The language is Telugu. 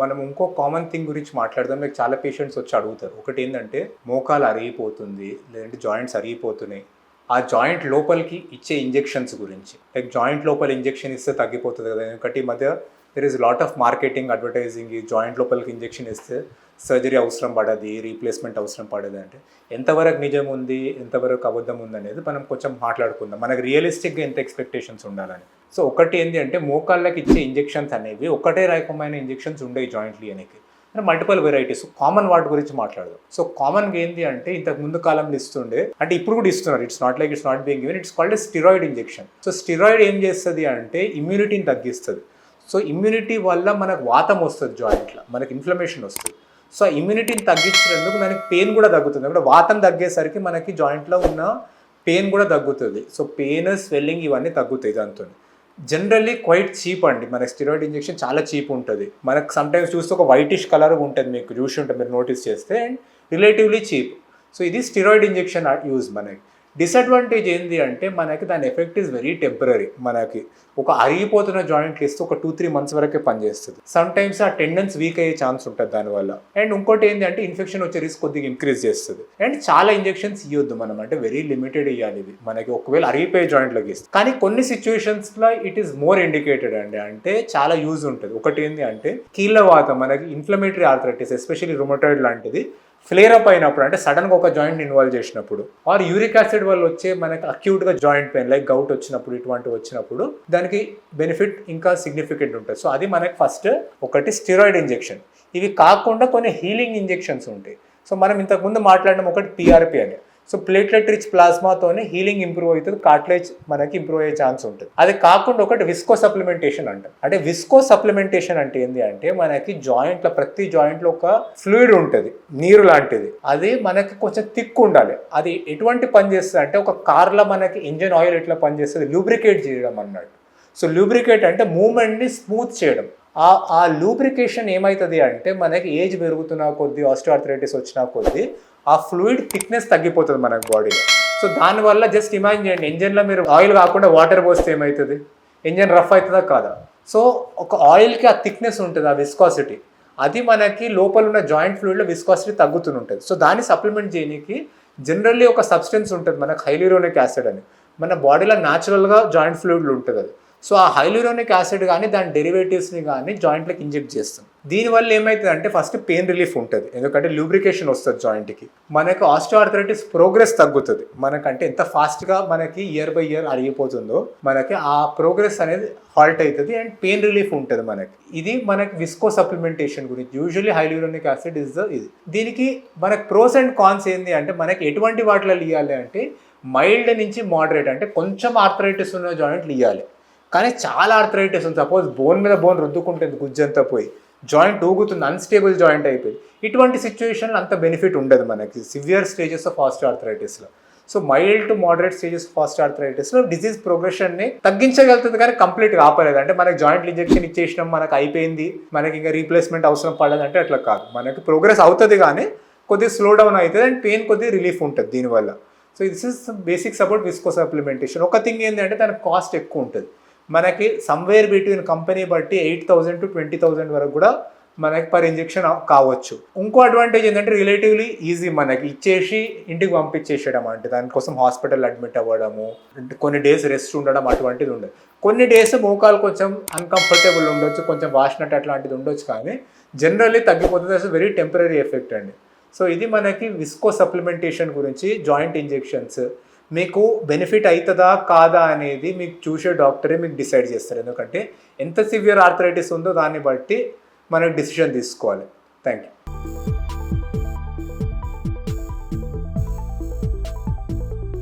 మనం ఇంకో కామన్ థింగ్ గురించి మాట్లాడదాం. మీకు చాలా పేషెంట్స్ వచ్చి అడుగుతారు. ఒకటి ఏంటంటే మోకాలు అరిగిపోతుంది, లేదంటే జాయింట్స్ అరిగిపోతున్నాయి. ఆ జాయింట్ లోపలికి ఇచ్చే ఇంజెక్షన్స్ గురించి, లైక్ జాయింట్ లోపల ఇంజెక్షన్ ఇస్తే తగ్గిపోతుంది కదా. ఎందుకంటే ఈ మధ్య there is lot of marketing, advertising. ఈ జాయింట్ లోపలికి ఇంజెక్షన్ ఇస్తే సర్జరీ అవసరం పడది, రీప్లేస్మెంట్ అవసరం పడదు అంటే ఎంతవరకు నిజం ఉంది, ఎంతవరకు అబద్ధం ఉంది అనేది మనం కొంచెం మాట్లాడుకుందాం. మనకు రియలిస్టిక్గా ఎంత ఎక్స్పెక్టేషన్స్ ఉండాలని. సో ఒకటి ఏంటి అంటే మోకాళ్ళకి ఇచ్చే ఇంజెక్షన్స్ అనేవి ఒకటే రకమైన ఇంజెక్షన్స్ ఉండేవి జాయింట్లు అనేవి, మల్టిపుల్ వెరైటీస్. కామన్ వాటి గురించి మాట్లాడదాం. సో కామన్గా ఏంటి అంటే ఇంతకు ముందు కాలంలో ఇస్తుండే, అంటే ఇప్పుడు కూడా ఇస్తున్నారు. It's not like it's not being given. It's called steroid injection. So steroid ఏం చేస్తుంది అంటే ఇమ్యూనిటీని తగ్గిస్తుంది. సో ఇమ్యూనిటీ వల్ల మనకు వాతం వస్తుంది, జాయింట్లో మనకి ఇన్ఫ్లమేషన్ వస్తుంది. సో ఇమ్యూనిటీని తగ్గించినందుకు మనకి పెయిన్ కూడా తగ్గుతుంది. అంటే వాతం తగ్గేసరికి మనకి జాయింట్లో ఉన్న పెయిన్ కూడా తగ్గుతుంది. సో పెయిన్, స్వెల్లింగ్ ఇవన్నీ తగ్గుతాయి దాంతో. జనరల్లీ క్వైట్ చీప్ అండి. మనకి స్టిరాయిడ్ ఇంజెక్షన్ చాలా చీప్ ఉంటుంది. మనకు సమ్టైమ్స్ చూస్తే ఒక వైటిష్ కలర్ ఉంటుంది, మీకు చూసి ఉంటుంది, మీరు నోటీస్ చేస్తే. And relatively cheap. సో ఇది స్టిరాయిడ్ ఇంజెక్షన్ యూజ్. మనకి డిసడ్వాంటేజ్ ఏంటి అంటే మనకి దాని ఎఫెక్ట్ ఈజ్ వెరీ టెంపరీ. మనకి ఒక అరిగిపోతున్న జాయింట్లు ఇస్తే ఒక 2-3 months వరకే పనిచేస్తుంది. సమ్టైమ్స్ ఆ టెండన్స్ వీక్ అయ్యే ఛాన్స్ ఉంటుంది దానివల్ల. అండ్ ఇంకోటి ఏంటి అంటే ఇన్ఫెక్షన్ వచ్చే రిస్క్ కొద్దిగా ఇంక్రీజ్ చేస్తుంది. అండ్ చాలా ఇంజెక్షన్స్ ఇవ్వద్దు మనం, అంటే వెరీ లిమిటెడ్ ఇవ్వాలి ఇవి. మనకి ఒకవేళ అరిగిపోయే జాయింట్లోకి ఇస్తే. కానీ కొన్ని సిచ్యువేషన్స్లో ఇట్ ఈస్ మోర్ ఇండికేటెడ్ అండి, అంటే చాలా యూజ్ ఉంటుంది. ఒకటి ఏంటి అంటే కీళ్ళవాతం, మనకి ఇన్ఫ్లమేటరీ ఆర్థరైటిస్, ఎస్పెషల్లీ రుమటాయిడ్ లాంటిది ఫ్లేర్ అప్ అయినప్పుడు, అంటే సడన్గా ఒక జాయింట్ ఇన్వాల్వ్ చేసినప్పుడు, ఆర్ యూరిక్ యాసిడ్ వల్ల వచ్చే మనకి అక్యూట్గా జాయింట్ పెయిన్ లైక్ గౌట్ వచ్చినప్పుడు, ఇటువంటివి వచ్చినప్పుడు దానికి బెనిఫిట్ ఇంకా సిగ్నిఫికెంట్ ఉంటుంది. సో అది మనకి ఫస్ట్ ఒకటి స్టిరాయిడ్ ఇంజెక్షన్. ఇవి కాకుండా కొన్ని హీలింగ్ ఇంజెక్షన్స్ ఉంటాయి. సో మనం ఇంతకుముందు మాట్లాడిన ఒకటి పిఆర్పి అని. సో ప్లేట్లెట్ రిచ్ ప్లాస్మాతోనే హీలింగ్ ఇంప్రూవ్ అవుతుంది, కార్టిలేజ్ మనకి ఇంప్రూవ్ అయ్యే ఛాన్స్ ఉంటుంది. అది కాకుండా ఒకటి విస్కో సప్లిమెంటేషన్ అంటారు. అంటే విస్కో సప్లిమెంటేషన్ అంటే ఏంటి అంటే మనకి జాయింట్లో, ప్రతి జాయింట్లో ఒక ఫ్లూయిడ్ ఉంటుంది, నీరు లాంటిది. అది మనకి కొంచెం థిక్ ఉండాలి. అది ఎటువంటి పని చేస్తుంది అంటే ఒక కార్లో మనకి ఇంజన్ ఆయిల్ ఎట్లా పనిచేస్తుంది, లూబ్రికేట్ చేయడం అన్నట్టు. సో లూబ్రికేట్ అంటే మూమెంట్ని స్మూత్ చేయడం. ఆ లూబ్రికేషన్ ఏమవుతుంది అంటే మనకి ఏజ్ పెరుగుతున్న కొద్దీ, ఆస్టియోఆర్థరైటిస్ వచ్చిన కొద్దీ ఆ ఫ్లూయిడ్ థిక్నెస్ తగ్గిపోతుంది మనకి బాడీలో. సో దానివల్ల జస్ట్ ఇమాజిన్ చేయండి, ఇంజన్లో మీరు ఆయిల్ కాకుండా వాటర్ పోస్తే ఏమవుతుంది, ఇంజన్ రఫ్ అవుతుందా కాదా. సో ఒక ఆయిల్కి ఆ థిక్నెస్ ఉంటుంది, ఆ విస్కాసిటీ. అది మనకి లోపల ఉన్న జాయింట్ ఫ్లూయిడ్లో విస్కాసిటీ తగ్గుతుంటుంది. సో దాన్ని సప్లిమెంట్ చేయడానికి జనరల్లీ ఒక సబ్స్టెన్స్ ఉంటుంది మనకు, హైల్యూరోనిక్ యాసిడ్ అని. మన బాడీలో న్యాచురల్గా జాయింట్ ఫ్లూయిడ్లు ఉంటుంది అది. సో ఆ హైల్యూరోనిక్ యాసిడ్ కానీ దాని డెరివేటివ్స్ని కానీ జాయింట్లోకి ఇంజెక్ట్ చేస్తాం. దీనివల్ల ఏమవుతుంది అంటే ఫస్ట్ పెయిన్ రిలీఫ్ ఉంటుంది, ఎందుకంటే లూబ్రికేషన్ వస్తుంది జాయింట్కి. మనకు ఆస్టియోఆర్థరైటిస్ ప్రోగ్రెస్ తగ్గుతుంది. మనకంటే ఎంత ఫాస్ట్గా మనకి ఇయర్ బై ఇయర్ అరిగిపోతుందో మనకి ఆ ప్రోగ్రెస్ అనేది హాల్ట్ అవుతుంది. అండ్ పెయిన్ రిలీఫ్ ఉంటుంది మనకి. ఇది మనకి విస్కో సప్లిమెంటేషన్ గురించి. యూజువల్లీ హైల్యూరోనిక్ యాసిడ్ ఇస్ ఇది. దీనికి మనకి ప్రోస్ అండ్ కాన్స్ ఏంటి అంటే మనకి ఎటువంటి వాటిలో ఇవ్వాలి అంటే మైల్డ్ నుంచి మోడరేట్, అంటే కొంచెం ఆర్థరైటిస్ ఉన్న జాయింట్లు ఇవ్వాలి. కానీ చాలా ఆర్థరైటిస్ ఉంది, సపోజ్ బోన్ మీద బోన్ రుద్దుకుంటుంది, గుజ్జంతా పోయి జాయింట్ ఊగుతుంది, అన్స్టేబుల్ జాయింట్ అయిపోయి, ఇటువంటి సిచ్యువేషన్లో అంత బెనిఫిట్ ఉండదు మనకి సివియర్ స్టేజెస్ ఆఫ్ ఆస్టియోఆర్థరైటిస్లో. So mild to moderate stages of ఆస్టియోఆర్థరైటిస్లో డిజీజ్ ప్రోగ్రెషన్ని తగ్గించగలుగుతుంది, కానీ కంప్లీట్గా ఆపలేదు. అంటే మనకి జాయింట్ ఇంజెక్షన్ ఇచ్చేసినాం, మనకు అయిపోయింది, మనకి ఇంకా రీప్లేస్మెంట్ అవసరం పడదంటే అట్లా కాదు. మనకి ప్రోగ్రెస్ అవుతుంది కానీ కొద్దిగా స్లో డౌన్ అవుతుంది, అండ్ పెయిన్ కొద్దిగా రిలీఫ్ ఉంటుంది దీనివల్ల. So this is basics about visco supplementation. ఒక థింగ్ ఏంటంటే దానికి కాస్ట్ ఎక్కువ ఉంటుంది. మనకి సమ్వేర్ బిట్వీన్ కంపెనీ బట్టి 8,000 to 20,000 వరకు కూడా మనకి పర్ ఇంజెక్షన్ కావచ్చు. ఇంకో అడ్వాంటేజ్ ఏంటంటే రిలేటివ్లీ ఈజీ, మనకి ఇచ్చేసి ఇంటికి పంపించేసేయడం. అంటే దానికోసం హాస్పిటల్ అడ్మిట్ అవ్వడము, కొన్ని డేస్ రెస్ట్ ఉండడం అటువంటిది ఉండదు. కొన్ని డేస్ మోకాలు కొంచెం అన్కంఫర్టబుల్ ఉండొచ్చు, కొంచెం వాసినట్టు అట్లాంటిది ఉండొచ్చు, కానీ జనరల్లీ తగ్గిపోతుంది. అసలు వెరీ టెంపరీ ఎఫెక్ట్ అండి. సో ఇది మనకి విస్కో సప్లిమెంటేషన్ గురించి. జాయింట్ ఇంజెక్షన్స్ మీకు బెనిఫిట్ అవుతుందా కాదా అనేది మీకు చూసే డాక్టరే మీకు డిసైడ్ చేస్తారు, ఎందుకంటే ఎంత సివియర్ ఆర్థరైటిస్ ఉందో దాన్ని బట్టి మనకి డిసిషన్ తీసుకోవాలి. Thank you.